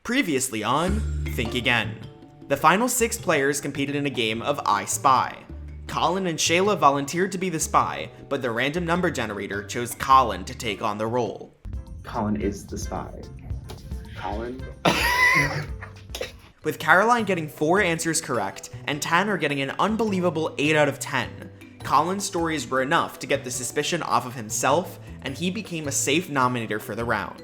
Previously on Think Again. The final 6 players competed in a game of I Spy. Colin and Shayla volunteered to be the spy, but the random number generator chose Colin to take on the role. Colin is the spy. Colin? With Caroline getting 4 answers correct, and Tanner getting an unbelievable 8 out of 10, Colin's stories were enough to get the suspicion off of himself, and he became a safe nominator for the round.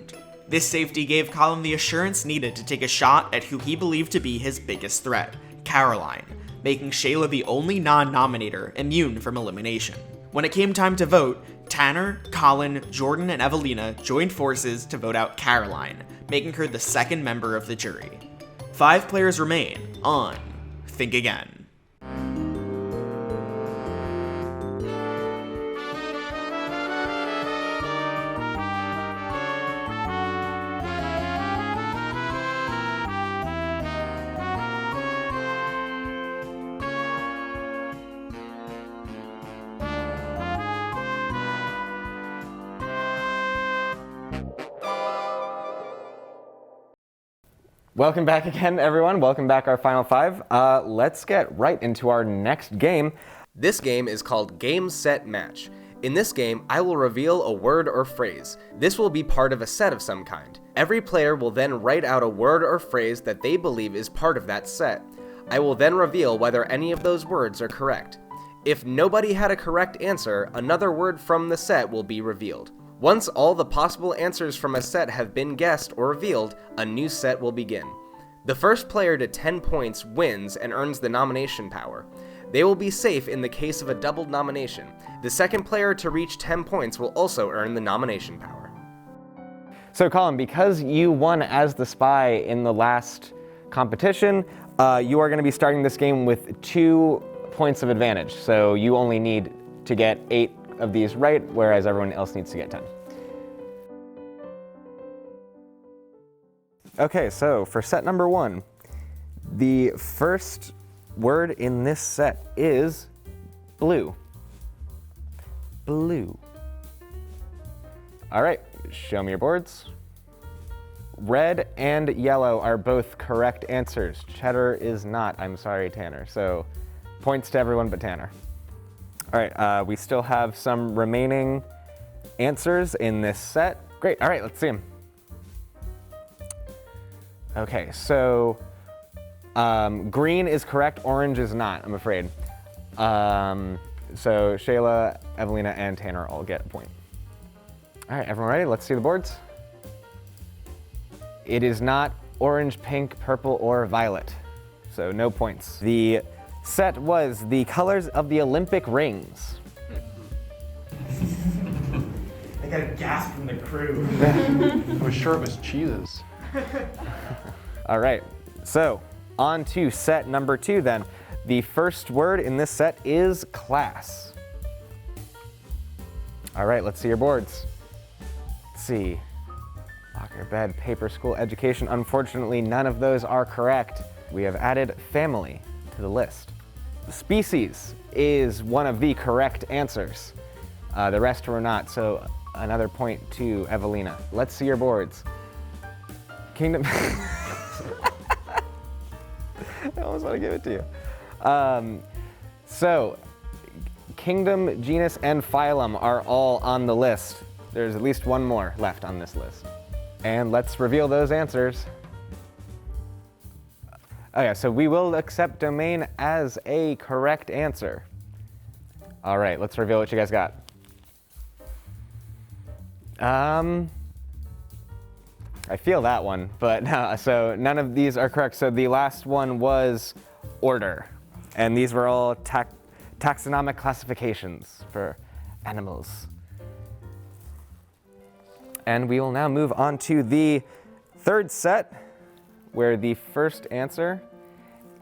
This safety gave Colin the assurance needed to take a shot at who he believed to be his biggest threat, Caroline, making Shayla the only non-nominator immune from elimination. When it came time to vote, Tanner, Colin, Jordan, and Evelina joined forces to vote out Caroline, making her the second member of the jury. 5 players remain on Think Again. Welcome back again, everyone. Welcome back, our final 5. Let's get right into our next game. This game is called Game, Set, Match. In this game, I will reveal a word or phrase. This will be part of a set of some kind. Every player will then write out a word or phrase that they believe is part of that set. I will then reveal whether any of those words are correct. If nobody had a correct answer, another word from the set will be revealed. Once all the possible answers from a set have been guessed or revealed, a new set will begin. The first player to 10 points wins and earns the nomination power. They will be safe in the case of a doubled nomination. The second player to reach 10 points will also earn the nomination power. So Colin, because you won as the spy in the last competition, you are going to be starting this game with 2 points of advantage. So you only need to get 8 of these right, whereas everyone else needs to get 10. Okay, so for set number 1, the first word in this set is blue. Blue. All right, show me your boards. Red and yellow are both correct answers. Cheddar is not. I'm sorry, Tanner. So points to everyone but Tanner. All right, we still have some remaining answers in this set. Great, all right, let's see them. Okay, so green is correct, orange is not, I'm afraid. So Shayla, Evelina, and Tanner all get a point. All right, everyone ready? Let's see the boards. It is not orange, pink, purple, or violet, so no points. The set was the colors of the Olympic rings. I got a gasp from the crew. I was sure it was cheeses. All right, so on to set number 2 then. The first word in this set is class. All right, let's see your boards. Let's see. Locker, bed, paper, school, education. Unfortunately, none of those are correct. We have added family to the list. Species is one of the correct answers. The rest were not, so another point to Evelina. Let's see your boards. Kingdom. I almost want to give it to you. So, kingdom, genus, and phylum are all on the list. There's at least one more left on this list. And let's reveal those answers. Okay, so we will accept domain as a correct answer. All right, let's reveal what you guys got. I feel that one, but no, so none of these are correct. So the last one was order, and these were all taxonomic classifications for animals. And we will now move on to the third set, where the first answer,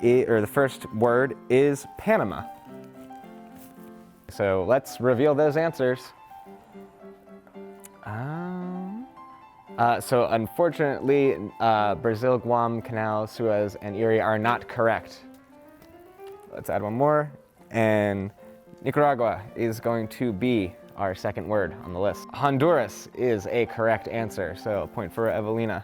or the first word, is Panama. So let's reveal those answers. So unfortunately, Brazil, Guam, Canal, Suez, and Erie are not correct. Let's add one more. And Nicaragua is going to be our second word on the list. Honduras is a correct answer, so a point for Evelina.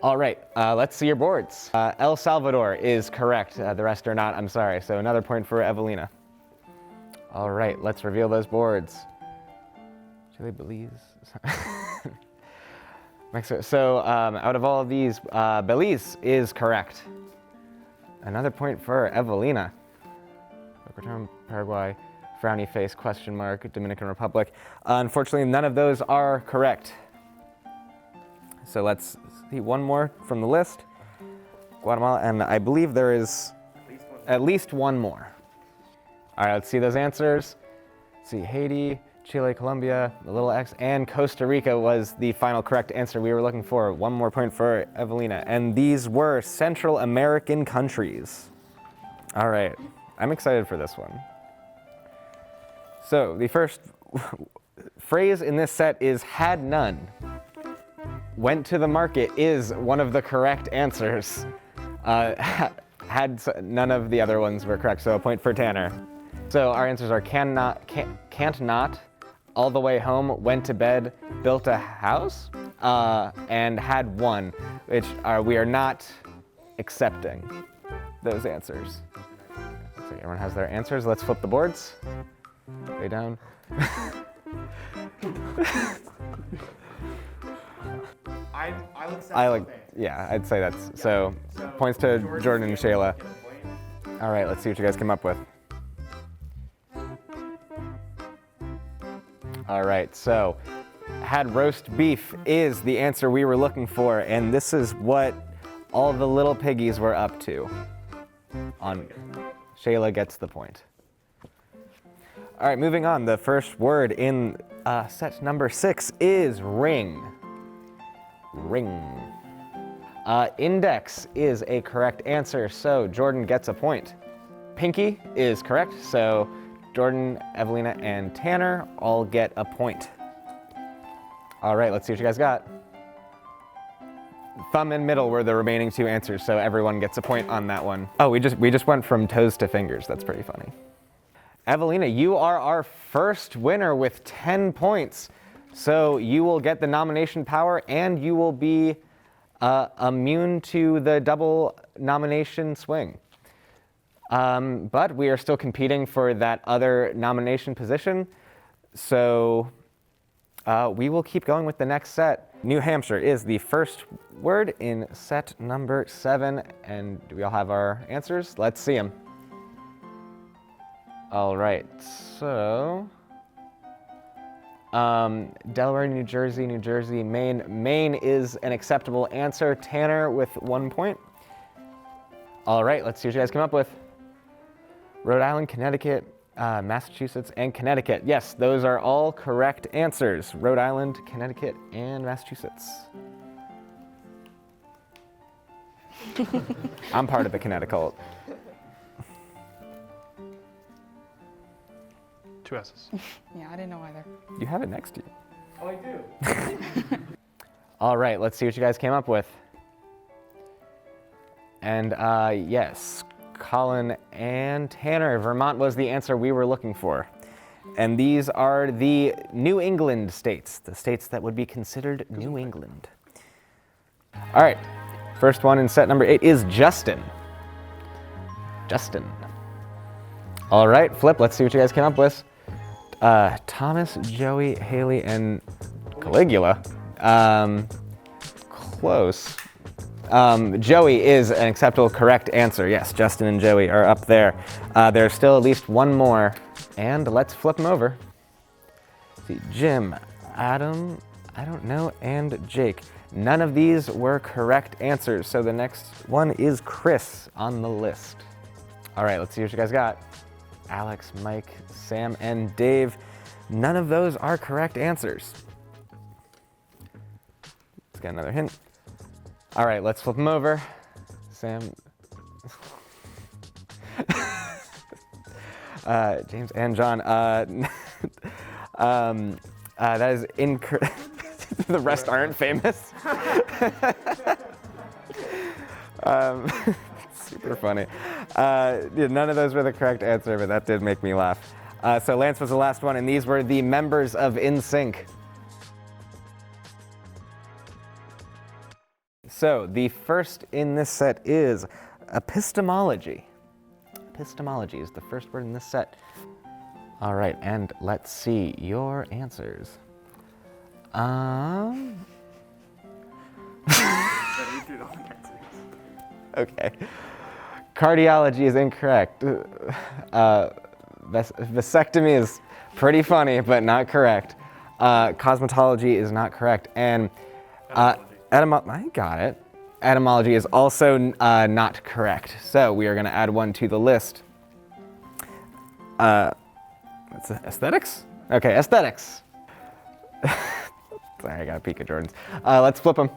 All right, let's see your boards. El Salvador is correct. The rest are not, I'm sorry. So another point for Evelina. All right, let's reveal those boards. Chile, Belize. Mexico. So out of all of these, Belize is correct. Another point for Evelina. Boca Raton, Paraguay, frowny face, question mark, Dominican Republic. Unfortunately, none of those are correct. So let's see one more from the list. Guatemala, and I believe there is at least one more. All right, let's see those answers. Let's see, Haiti, Chile, Colombia, the little X, and Costa Rica was the final correct answer we were looking for. One more point for Evelina. And these were Central American countries. All right, I'm excited for this one. So the first phrase in this set is had none. Went to the market is one of the correct answers. None of the other ones were correct, so a point for Tanner. So our answers are can't not, all the way home, went to bed, built a house, and had one, which we are not accepting those answers. So everyone has their answers. Let's flip the boards. Way down. Yeah, I'd say that's, so points to Jordan and Shayla. All right, let's see what you guys came up with. All right, so had roast beef is the answer we were looking for, and this is what all the little piggies were up to. Shayla gets the point. All right, moving on. The first word in set number 6 is ring. Ring. Index is a correct answer, so Jordan gets a point. Pinky is correct, so Jordan, Evelina, and Tanner all get a point. All right, let's see what you guys got. Thumb and middle were the remaining 2 answers, so everyone gets a point on that one. Oh, we just went from toes to fingers. That's pretty funny. Evelina, you are our first winner with 10 points. So you will get the nomination power, and you will be immune to the double nomination swing. But we are still competing for that other nomination position. So we will keep going with the next set. New Hampshire is the first word in set number 7. And do we all have our answers? Let's see them. All right, so Delaware, New Jersey, Maine. Maine is an acceptable answer. Tanner with 1 point. All right, let's see what you guys come up with. Rhode Island, Connecticut, Massachusetts, and Connecticut. Yes, those are all correct answers. Rhode Island, Connecticut, and Massachusetts. I'm part of the Connecticut. 2 S's. Yeah, I didn't know either. You have it next to you. Oh, I do. All right, let's see what you guys came up with. And yes, Colin and Tanner, Vermont was the answer we were looking for. And these are the New England states, the states that would be considered New England. All right, first one in set number 8 is Justin. Justin. All right, flip, let's see what you guys came up with. Thomas, Joey, Haley, and Caligula. Close. Joey is an acceptable correct answer. Yes, Justin and Joey are up there. There's still at least one more, and let's flip them over. Let's see, Jim, Adam, I don't know, and Jake. None of these were correct answers, so the next one is Chris on the list. All right, let's see what you guys got. Alex, Mike, Sam, and Dave. None of those are correct answers. Let's get another hint. All right, let's flip them over. Sam. James and John. That is incorrect. The rest aren't famous. Super funny. Yeah, none of those were the correct answer, but that did make me laugh. So Lance was the last one, and these were the members of NSYNC. so the first in this set is epistemology. Epistemology is the first word in this set. All right, and let's see your answers. Okay. Cardiology is incorrect. Vasectomy is pretty funny, but not correct. Cosmetology is not correct. And I got it. Etymology is also not correct. So we are going to add one to the list. That's aesthetics? Okay, aesthetics. Sorry, I got a peek at Jordan's. Let's flip them.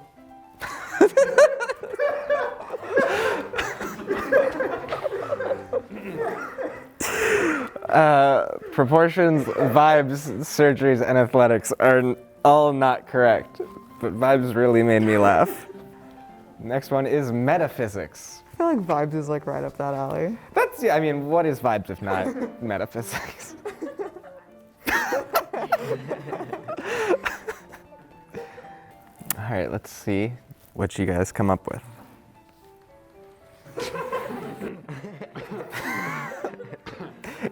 Proportions, vibes, surgeries, and athletics are all not correct, but vibes really made me laugh. Next one is metaphysics. I feel like vibes is like right up that alley. That's, yeah, I mean, what is vibes if not metaphysics? All right, let's see what you guys come up with.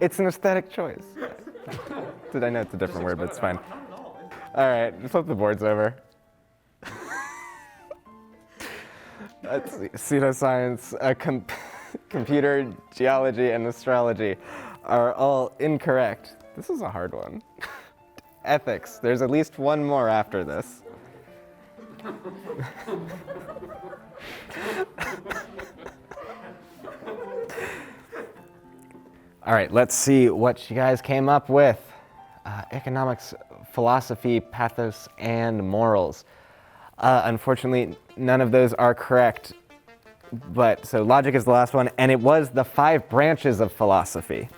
It's an aesthetic choice. Did I know it's a different word, but it's fine. All right, flip the boards over. Let's see. Pseudoscience, computer, geology, and astrology are all incorrect. This is a hard one. Ethics. There's at least one more after this. All right, let's see what you guys came up with. Economics, philosophy, pathos, and morals. Unfortunately, none of those are correct. But so logic is the last one, and it was the 5 branches of philosophy.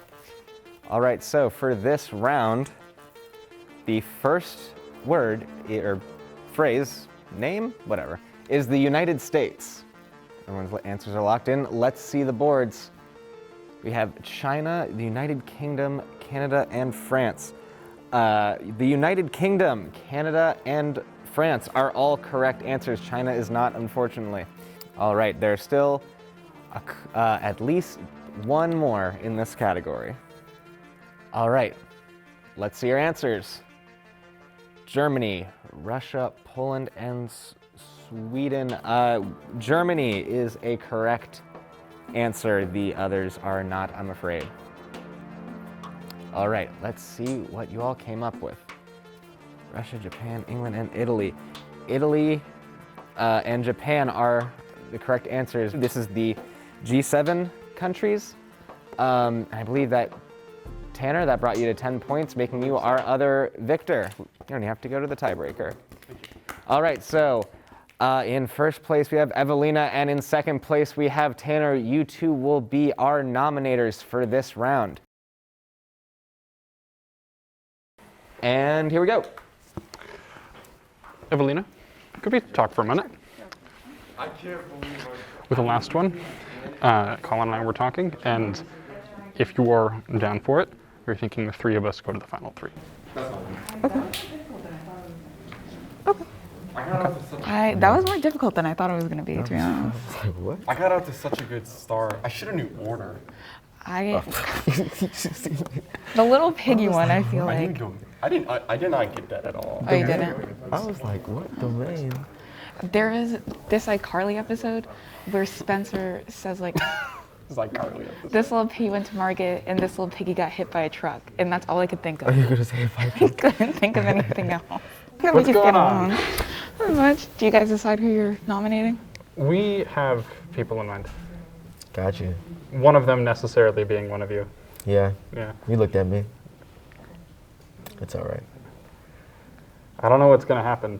All right, so for this round, the first word or phrase, name, whatever, is the United States. Everyone's answers are locked in. Let's see the boards. We have China, the United Kingdom, Canada, and France. The United Kingdom, Canada, and France are all correct answers. China is not, unfortunately. All right, there's still at least one more in this category. All right, let's see your answers. Germany, Russia, Poland, and Sweden. Germany is a correct answer. The others are not, I'm afraid. All right, let's see what you all came up with. Russia, Japan, England, and Italy. Italy and Japan are the correct answers. This is the G7 countries. I believe that, Tanner, that brought you to 10 points, making you our other victor. You don't even have to go to the tiebreaker. All right, so in first place we have Evelina, and in second place we have Tanner. You two will be our nominators for this round. And here we go. Evelina, could we talk for a minute? I can't believe With the last one, Colin and I were talking, and if you are down for it, we're thinking the 3 of us go to the final 3. That was more difficult than I thought it was going to be, to be honest. what? I got out to such a good start. I should have knew order. The little piggy one, I feel like. I did not get that at all. Oh, you didn't? I was like, what domain? There is this iCarly episode where Spencer says like, It's like Carly. this little piggy went to market and this little piggy got hit by a truck, and that's all I could think of. Are you gonna say if I I couldn't think of anything else. What's going on? Not much. Do you guys decide who you're nominating? We have people in mind. got you? One of them necessarily being one of you. Yeah. Yeah. You looked at me. It's all right. I don't know what's going to happen.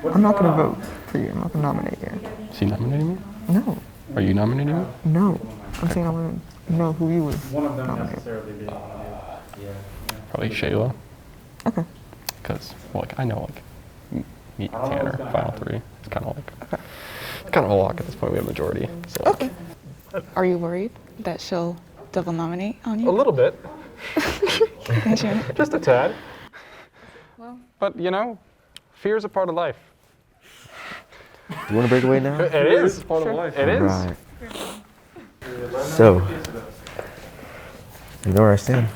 I'm not gonna vote for you. I'm not gonna nominate you. Is he nominating me? No. Are you nominating me? No. I'm saying I want to know who you would nominate. necessarily being one of you. Probably Shayla. Okay. Because, well, like, I know, like, meet Tanner, final 3. It's kind of like, it's kind of a lock at this point. We have majority. So, like, Okay. Are you worried that she'll double nominate on a you? little bit. Sure. Just a tad. Well. But, you know, fear is a part of life. you want to break away now? It is. Part of life. It is. Right. So, you know where I stand?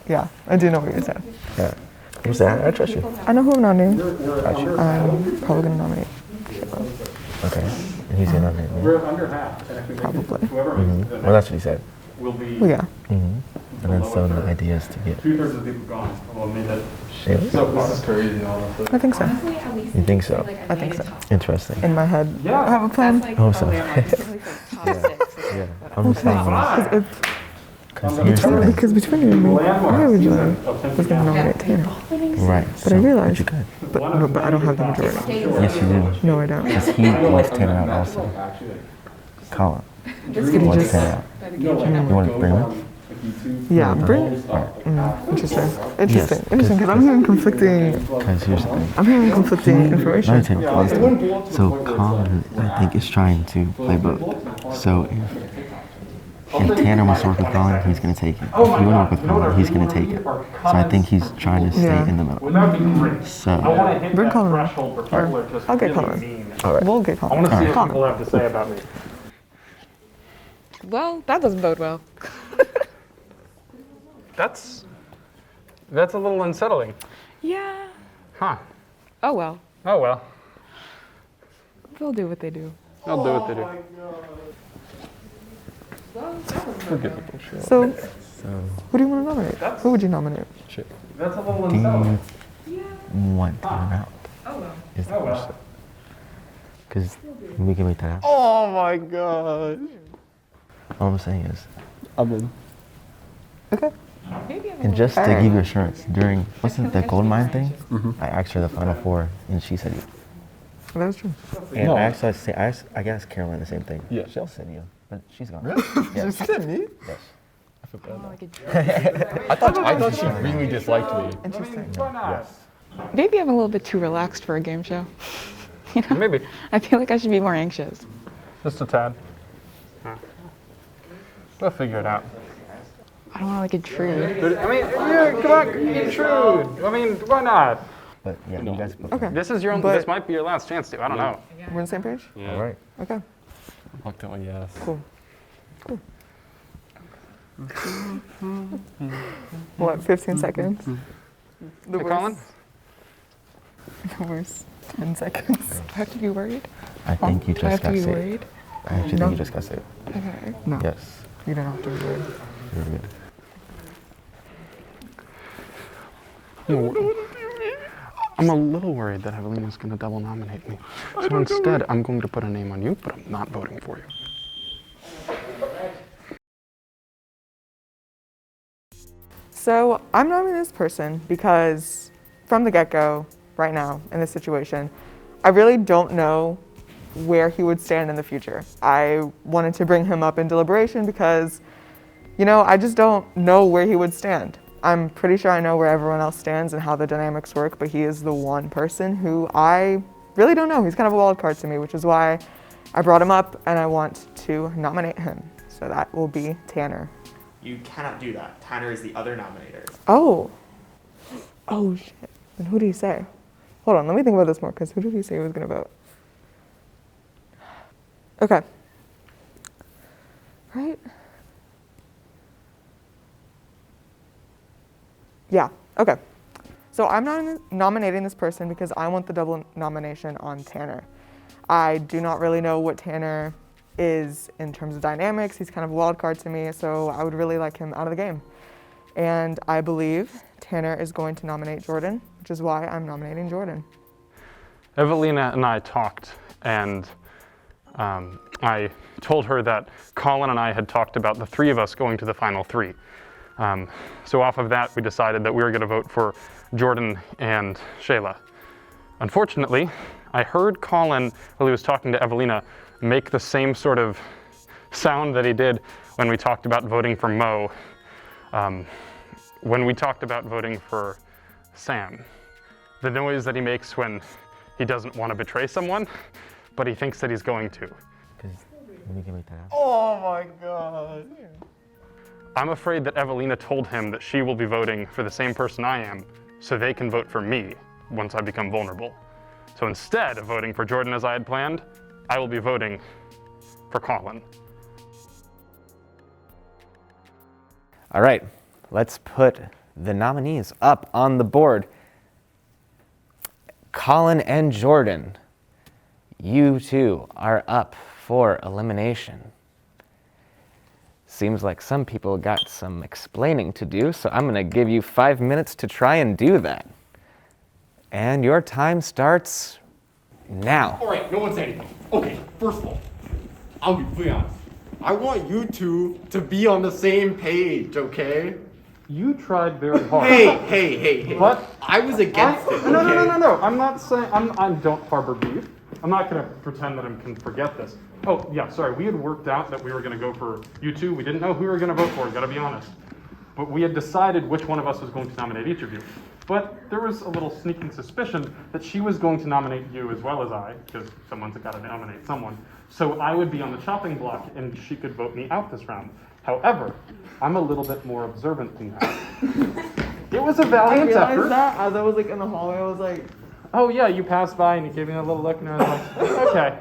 Yeah, I do know what you're saying. Yeah. I'm saying, I trust you. I know who I'm nominating. Got you. I'm probably gonna nominate. Okay. And he's gonna nominate me. We're under half. And if we Probably. Well, that's what he said. We'll be Well, yeah. And then so the idea is to get 2/3 of the people gone. Well, maybe that. Shayla. This is crazy, honestly. I think so. You think so? I think so. Interesting. In my head, I have a plan. Oh, so. Yeah. I'm just saying. Because here's the thing. Because between you and me, I originally was gonna nominate Tanner, Right. but I realized, you could. but I don't have the majority. Yes, you do. No, I don't. Because he wants Tanner out also. Colin. Could he Wants just? Tanner out. You want to bring him up? Yeah, bring. Interesting. Interesting. Interesting. Because I'm hearing conflicting. Because here's the thing. I'm hearing conflicting Let me information. tell you, so Colin, I think, is trying to play both. So if Tanner wants to work with Colin, he's going to take it. If you want to work with Colin, he's going to take it. So I think he's trying to stay in the middle. So, Bring Colin in. Or I'll get Colin in. all right. We'll get Colin. I want to see what Colin. people have to say about me. Well, that doesn't bode well. That's a little unsettling. Yeah. Huh. Oh well. Oh well. They'll do what they do. I'll do what they do. So, who do you want to nominate? Who would you nominate? That's a little Do unsettling. you want Tanner out? Is the question. Because we can make that out. Oh my god. All I'm saying is, I'm in. Okay. and just to give you assurance, during, wasn't the gold mine thing? I asked her the final four, and she said you. That was true. And No. I asked Caroline the same thing. Yeah. She'll send you, but she's gone. You said me? Yes. I thought she really disliked me. Interesting. Yes. Maybe I'm a little bit too relaxed for a game show. You know? Maybe. I feel like I should be more anxious. Just a tad. We'll figure it out. I don't want to intrude. But, I mean, yeah, come on, intrude. I mean, why not? But yeah, you guys both. Okay. This is your. But- This might be your last chance to. I don't know. We're on the same page? Yeah. All right. Okay. Reluctantly, yes. Cool. What, 15 seconds? The Hey, Colin. The worst 10 seconds. Do I have to be worried? I think you Do I just have to got be saved. worried? I actually think you just got saved. Okay. No, Yes. you don't have to be worried. You're good. I'm a little worried that Evelina's going to double nominate me. So instead, I'm going to put a name on you, but I'm not voting for you. So I'm nominating this person because from the get-go, right now, in this situation, I really don't know where he would stand in the future. I wanted to bring him up in deliberation because, you know, I just don't know where he would stand. I'm pretty sure I know where everyone else stands and how the dynamics work, but he is the one person who I really don't know. He's kind of a wild card to me, which is why I brought him up and I want to nominate him. So that will be Tanner. You cannot do that. Tanner is the other nominator. Oh. Oh, shit. Then who did he say? Hold on, let me think about this more, because who did he say he was going to vote? Okay. Right? Yeah, okay. So I'm nominating this person because I want the double nomination on Tanner. I do not really know what Tanner is in terms of dynamics. He's kind of a wild card to me, so I would really like him out of the game. And I believe Tanner is going to nominate Jordan, which is why I'm nominating Jordan. Evelina and I talked, and I told her that Colin and I had talked about the three of us going to the final three. So off of that, we decided that we were going to vote for Jordan and Shayla. Unfortunately, I heard Colin, while he was talking to Evelina, make the same sort of sound that he did when we talked about voting for Mo, when we talked about voting for Sam. The noise that he makes when he doesn't want to betray someone, but he thinks that he's going to. Because we can make that out. Oh my god. I'm afraid that Evelina told him that she will be voting for the same person I am, so they can vote for me once I become vulnerable. So instead of voting for Jordan as I had planned, I will be voting for Colin. All right, let's put the nominees up on the board. Colin and Jordan, you two are up for elimination. Seems like some people got some explaining to do, so I'm gonna give you 5 minutes to try and do that. And your time starts now. All right, no one say anything. Okay, first of all, I'll be completely honest. I want you two to be on the same page, okay? You tried very hard. Hey. What? I was against it, okay? No. I'm not saying, I don't harbor beef. I'm not gonna pretend that I can forget this. Oh, yeah, sorry, we had worked out that we were gonna go for you two. We didn't know who we were gonna vote for, gotta be honest. But we had decided which one of us was going to nominate each of you. But there was a little sneaking suspicion that she was going to nominate you as well as I, because someone's gotta nominate someone. So I would be on the chopping block and she could vote me out this round. However, I'm a little bit more observant than that. It was a valiant effort. That as I was like in the hallway, I was like, Oh yeah, you passed by and you gave me a little look and I was like, okay.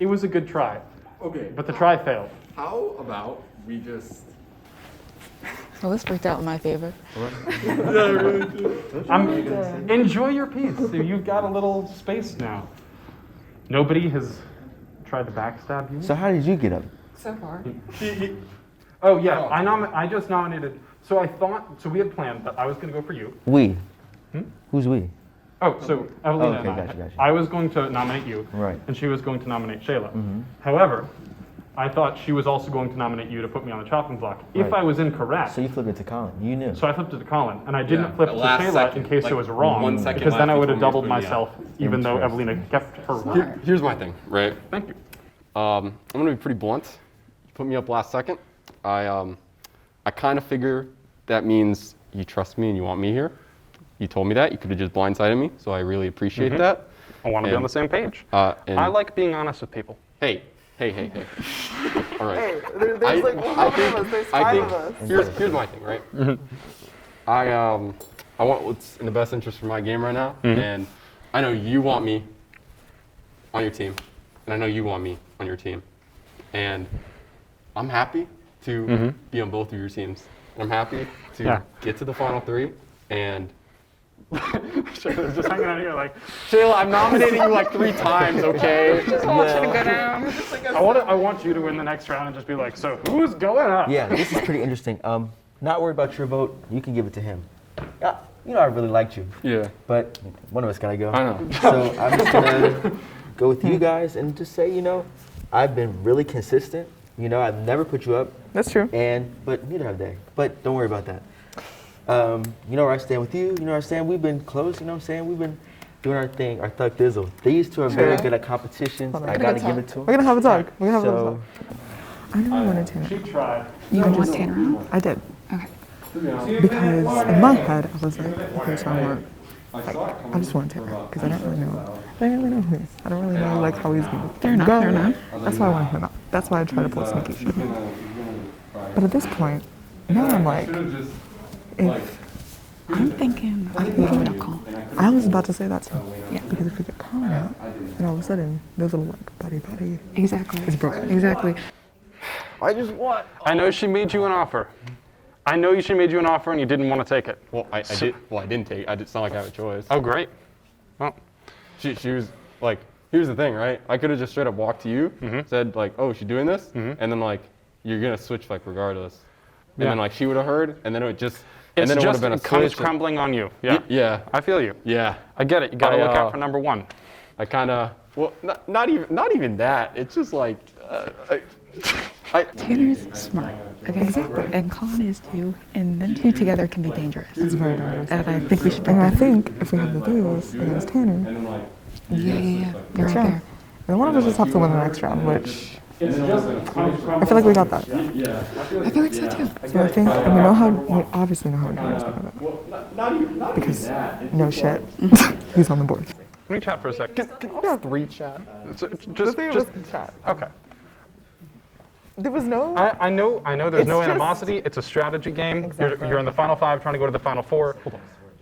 It was a good try, Okay, but the try failed. how about we just... Well, this worked out in my favor. Enjoy your piece. You've got a little space now. Nobody has tried to backstab you. So how did you get up? So far. Oh yeah, I just nominated. So we had planned that I was going to go for you. We. Who's we? Oh, so Evelina okay, and I. gotcha. I was going to nominate you, Right. and she was going to nominate Shayla. However, I thought she was also going to nominate you to put me on the chopping block. If Right. I was incorrect, So you flipped it to Colin. You knew. so I flipped it to Colin, and I didn't Yeah, flip at to last Shayla second, in case like it was wrong, 1 second because then left I would have before we doubled was gonna be myself, even though Evelina kept her word. Here's my thing, right? Thank you. I'm gonna be pretty blunt. You put me up last second. I kind of figure that means you trust me and you want me here. You told me that. You could have just blindsided me, so I really appreciate that. I want to be on the same page. And I like being honest with people. Hey. All right. hey, there's like one of us, there's five of us. Here's my thing, right? I want what's in the best interest for my game right now, and I know you want me on your team, and I know you want me on your team, and I'm happy to be on both of your teams. And I'm happy to get to the final three, and Shayla's just hanging out here like, Shayla, I'm nominating you like 3 times, okay? Just want you to go down. I want you to win the next round and just be like, so who's going up? Yeah, this is pretty interesting. Not worried about your vote. You can give it to him. You know, I really liked you, Yeah, but one of us gotta go. I know. So I'm just gonna go with you guys and just say, I've been really consistent. I've never put you up, That's true. but neither have they. But don't worry about that. You know where I stand with you. You know where I stand. We've been close. You know what I'm saying? We've been doing our thing, our thug dizzle. These two are very good at competitions. Hold on. I gotta give it to We're them. gonna have a talk. We're gonna have a So talk. I know I wanted Tanner. She tried. You want Tanner out? I did. Okay. Because in my head, I was like, okay, so I just want Tanner. Because I don't really know. I don't really know who he is. I don't really know how he's going to Fair enough, fair enough. That's why I want him out. That's why I try to pull sneaky shit. But at this point, now I'm like, if I'm thinking I can go without Colin. I was about to say that too. Yeah. Because if we get Colin out, then all of a sudden, those little like buddy Exactly. is broken. Exactly. I know she made you an offer. I know she made you an offer and you didn't want to take it. Well, I didn't take it. It's not like I have a choice. Oh, great. Well, She was like, here's the thing, right? I could have just straight up walked to you, said like, oh, she's doing this, and then like, you're gonna switch like regardless. And then like she would have heard, and then it would just, and then it would have been a it comes switch. crumbling on you. Yeah. Yeah, I feel you. yeah. I get it. You got to look out for number one. I kind of, well, not even that. It's just like, Tanner's smart. Okay. Exactly. And Colin is too. And them two together can be dangerous. It's very dangerous. And I think we should. And I think if we have the duos against Tanner, Yeah. You're right yeah. there. then one of us just have to win the next round, which I feel like we got that. I feel like so too. So I think, and we obviously know how Tanner's gonna go. Because, no shit, he's on the board. Let me chat for a second. can all 3 chat? Just, chat. okay. There was no. I know there's It's no just- animosity. It's a strategy game. Exactly. You're in the final 5 trying to go to the final 4.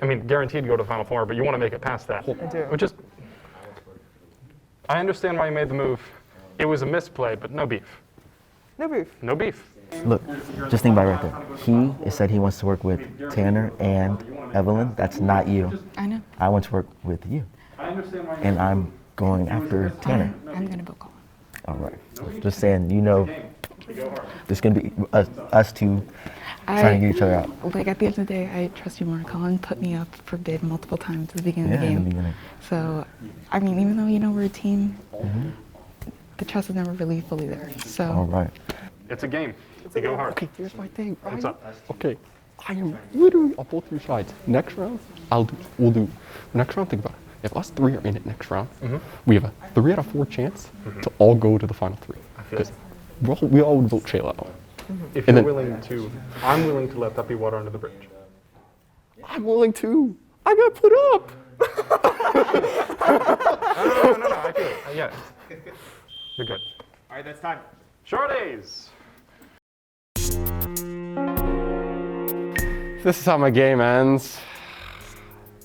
I mean, guaranteed to go to the final 4, but you want to make it past that. I do. Which is, I understand why you made the move. It was a misplay, but no beef. No beef. No beef. Look, just think about it right there. He said he wants to work with Tanner and Evelyn. That's not you. I know. I want to work with you. And I'm going after Tanner. I'm gonna vote Colin. All right. Just saying, you know, there's going to be us two trying to get each other out. Like at the end of the day, I trust you more. Colin put me up for bid multiple times at the beginning of the in game. the beginning. So, I mean, even though, you know, we're a team, the trust is never really fully there. So. All right. It's a game. You go hard. Okay, here's my thing. What's up? Okay, I am literally on both your sides. Next round, we'll do. Next round, think about it. If us three are in it next round, we have a 3 out of 4 chance to all go to the final 3. Because we all would vote Shayla out. If you're willing to, I'm willing to let that be water under the bridge. I'm willing to. I got put up. No, I feel it. Yeah. You're good. All right, that's time. Shorties! This is how my game ends.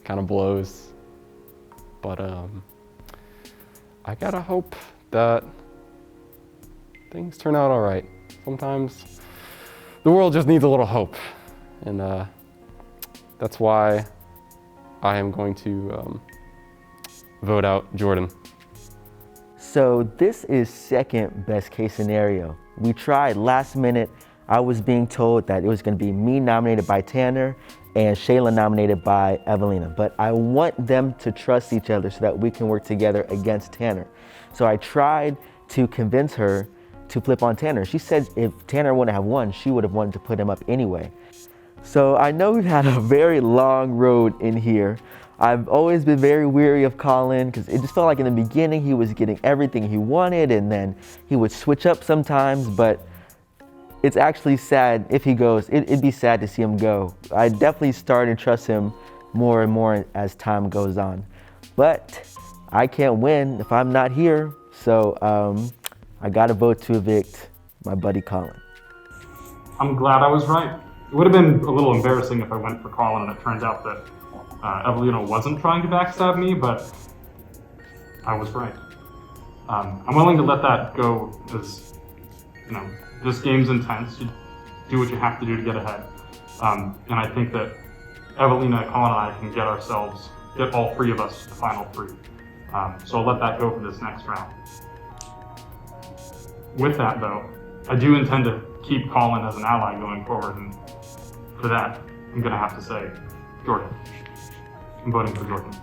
Kind of blows. But I gotta hope that things turn out all right. Sometimes the world just needs a little hope. And that's why I am going to vote out Jordan. So this is second best case scenario. We tried last minute. I was being told that it was going to be me nominated by Tanner and Shayla nominated by Evelina. But I want them to trust each other so that we can work together against Tanner. So I tried to convince her to flip on Tanner. She said if Tanner wouldn't have won, she would have wanted to put him up anyway. So I know we've had a very long road in here. I've always been very weary of Colin because it just felt like in the beginning he was getting everything he wanted and then he would switch up sometimes, but it's actually sad if he goes. It'd be sad to see him go. I definitely started to trust him more and more as time goes on. But I can't win if I'm not here, so I gotta vote to evict my buddy Colin. I'm glad I was right. It would have been a little embarrassing if I went for Colin and it turns out that Evelina wasn't trying to backstab me, but I was right. I'm willing to let that go as, you know, this game's intense. You do what you have to do to get ahead. And I think that Evelina, Colin, and I can get all 3 of us to the final 3. So I'll let that go for this next round. With that, though, I do intend to keep Colin as an ally going forward, and for that, I'm gonna have to say Jordan. I'm voting for Jordan.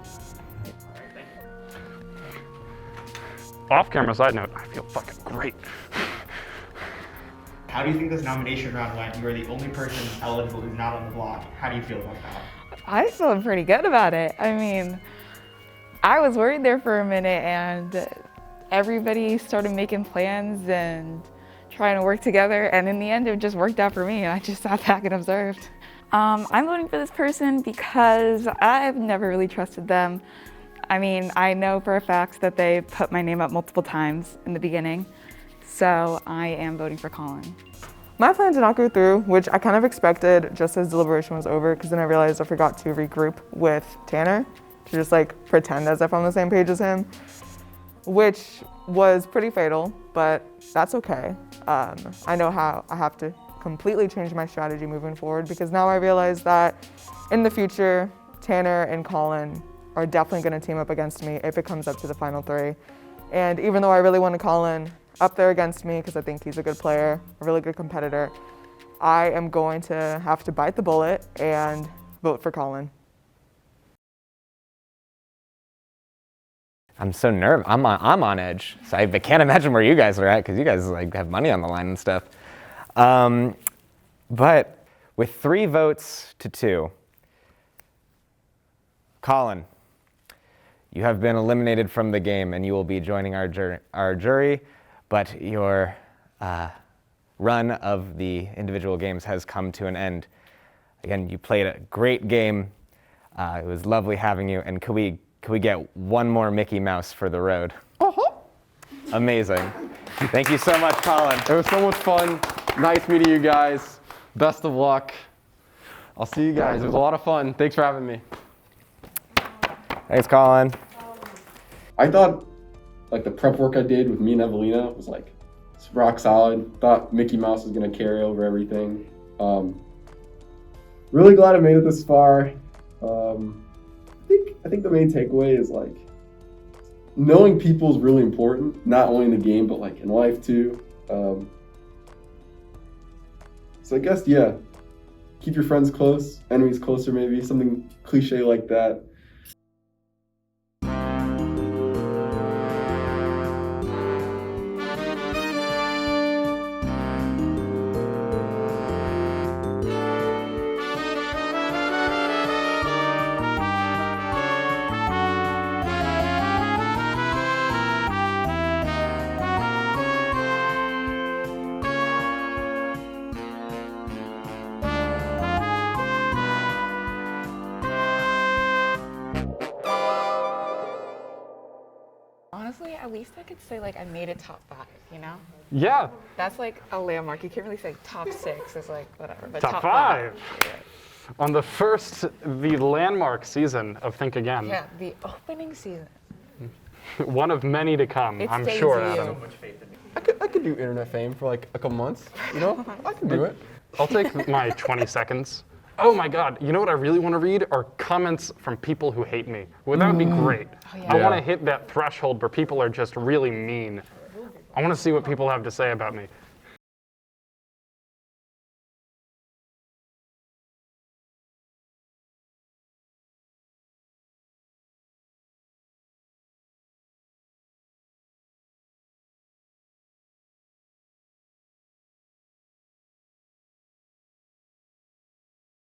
Off-camera side note, I feel fucking great. How do you think this nomination round went? You are the only person eligible who's not on the block. How do you feel about that? I feel pretty good about it. I mean, I was worried there for a minute and everybody started making plans and trying to work together, and in the end it just worked out for me and I just sat back and observed. I'm voting for this person because I've never really trusted them. I mean, I know for a fact that they put my name up multiple times in the beginning, so I am voting for Colin. My plan did not go through, which I kind of expected just as deliberation was over, because then I realized I forgot to regroup with Tanner to just like pretend as if I'm on the same page as him, which was pretty fatal, but that's okay. I know how I have to completely change my strategy moving forward, because now I realize that in the future, Tanner and Colin are definitely going to team up against me if it comes up to the final 3. And even though I really want Colin up there against me because I think he's a good player, a really good competitor, I am going to have to bite the bullet and vote for Colin. I'm so nervous. I'm on edge. So I can't imagine where you guys are at because you guys like have money on the line and stuff. But with 3 votes to 2, Colin, you have been eliminated from the game and you will be joining our jury, but your run of the individual games has come to an end. Again, you played a great game. It was lovely having you, and could we get one more Mickey Mouse for the road? Amazing. Thank you so much, Colin. It was so much fun. Nice meeting you guys. Best of luck. I'll see you guys. It was a lot of fun. Thanks for having me. Thanks, Colin. I thought like the prep work I did with me and Evelina was like it's rock solid. Thought Mickey Mouse was gonna carry over everything. Really glad I made it this far. I think the main takeaway is like knowing people is really important, not only in the game but like in life too. So I guess keep your friends close, enemies closer maybe, something cliche like that. Honestly, at least I could say like I made it top 5, you know? Yeah, That's like a landmark. You can't really say top 6. It's like whatever, but top five. 5. On the landmark season of Think Again. Yeah, the opening season. One of many to come, It's I'm debut. sure, Adam. I could do internet fame for like a couple months, you know? I can do it. I'll take my 20 seconds. Oh my God, you know what I really want to read are comments from people who hate me. Well, that would be great. Oh, yeah. I want to hit that threshold where people are just really mean. I want to see what people have to say about me.